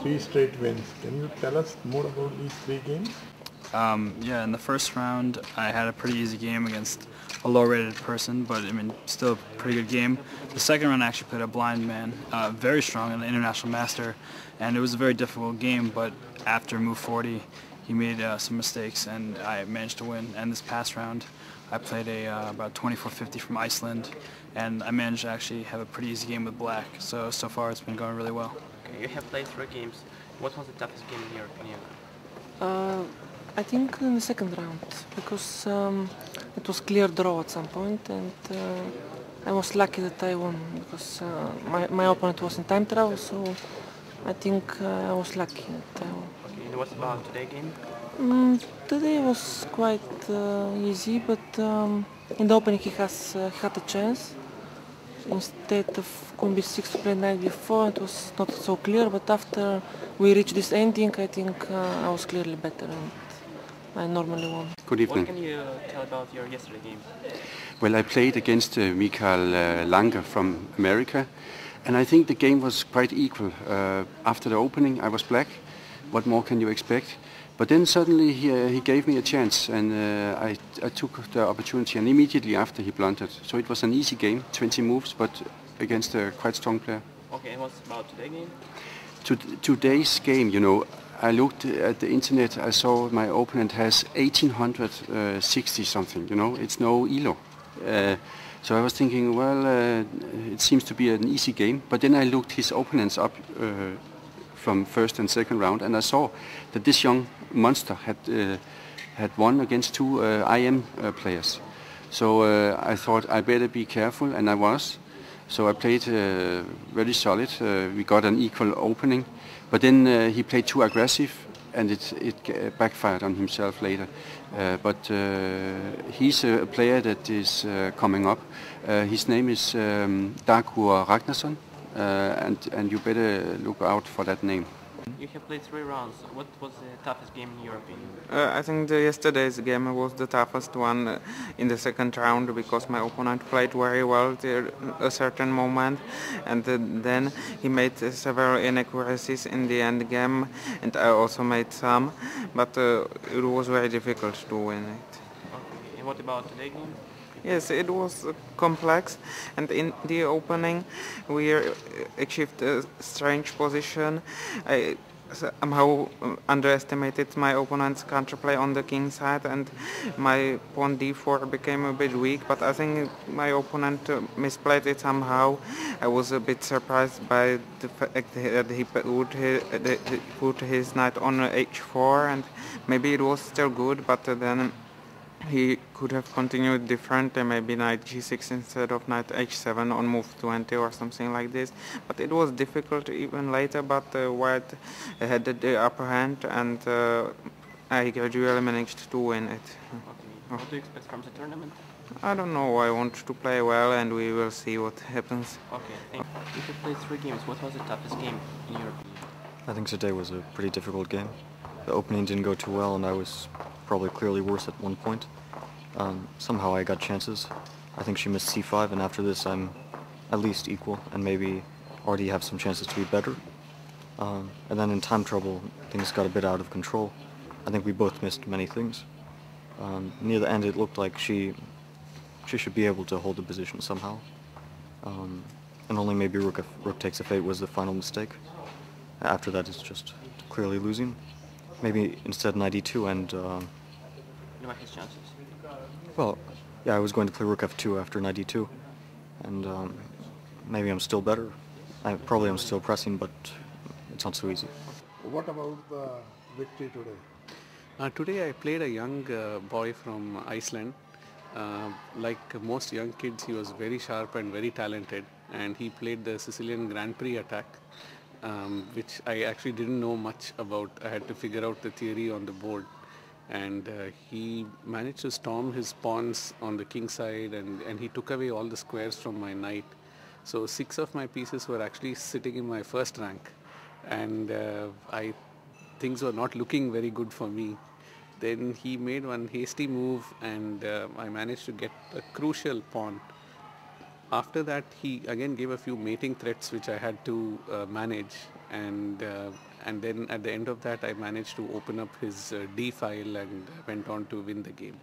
3 straight wins. Can you tell us more about these 3 games? Yeah, in the first round, I had a pretty easy game against a low-rated person, but I mean, still a pretty good game. The second round, I actually played a blind man, very strong, an international master, and it was a very difficult game. But after move 40, he made some mistakes, and I managed to win. And this past round, I played about 24-50 from Iceland, and I managed to actually have a pretty easy game with black. So far, it's been going really well. Okay, you have played 3 games. What was the toughest game in your opinion? I think in the second round, because it was clear draw at some point, and I was lucky that I won, because my opponent was in time travel, so I think I was lucky that I won. Okay, and what about today's game? Today was quite easy, but in the opening he had a chance. Instead of queen b6 to play knight b4, it was not so clear, but after we reached this ending, I think I was clearly better, and I normally won. Good evening. What can you tell about your yesterday game? Well, I played against Mikael Lange from America, and I think the game was quite equal. After the opening, I was black. What more can you expect? But then suddenly he gave me a chance, and I took the opportunity, and immediately after he blundered. So it was an easy game, 20 moves, but against a quite strong player. Okay, and what's about today's game? Today's game, you know, I looked at the internet, I saw my opponent has 1860 something, you know, it's no ELO. So I was thinking, well, it seems to be an easy game, but then I looked his opponents up from first and second round, and I saw that this young monster had won against 2 IM players. So I thought I better be careful, and I was. So I played very solid. We got an equal opening, but then he played too aggressive, and it backfired on himself later. But he's a player that is coming up. His name is Dagur Ragnarsson, and you better look out for that name. You have played 3 rounds. What was the toughest game in your opinion? I think yesterday's game was the toughest one in the second round, because my opponent played very well till a certain moment, and then he made several inaccuracies in the end game, and I also made some, but it was very difficult to win it. Okay, and what about today's game? Yes, it was complex, and in the opening we achieved a strange position. I somehow underestimated my opponent's counterplay on the king side, and my pawn d4 became a bit weak, but I think my opponent misplayed it somehow. I was a bit surprised by the fact that he put his knight on h4, and maybe it was still good, but then he could have continued differently, maybe knight g6 instead of knight h7 on move 20 or something like this. But it was difficult even later, but white had the upper hand, and I gradually managed to win it. Okay. What do you expect from the tournament? I don't know, I want to play well, and we will see what happens. Okay, thank you. You have played 3 games. What was the toughest game in your opinion? I think today was a pretty difficult game. The opening didn't go too well, and I was probably clearly worse at one point. Somehow I got chances. I think she missed c5, and after this I'm at least equal, and maybe already have some chances to be better. And then in time trouble, things got a bit out of control. I think we both missed many things. Near the end it looked like she should be able to hold the position somehow. And only maybe rook takes f8 was the final mistake. After that it's just clearly losing. Maybe instead knight e2 and... You like his chances? Well, yeah, I was going to play rook f2 after knight e2, and maybe I'm still better. Probably I'm still pressing, but it's not so easy. What about the victory today? Today I played a young boy from Iceland. Like most young kids, he was very sharp and very talented, and he played the Sicilian Grand Prix attack, which I actually didn't know much about. I had to figure out the theory on the board. And he managed to storm his pawns on the king side, and he took away all the squares from my knight. So 6 of my pieces were actually sitting in my first rank, and things were not looking very good for me. Then he made one hasty move, and I managed to get a crucial pawn. After that, he again gave a few mating threats which I had to manage, and then at the end of that, I managed to open up his D file and went on to win the game.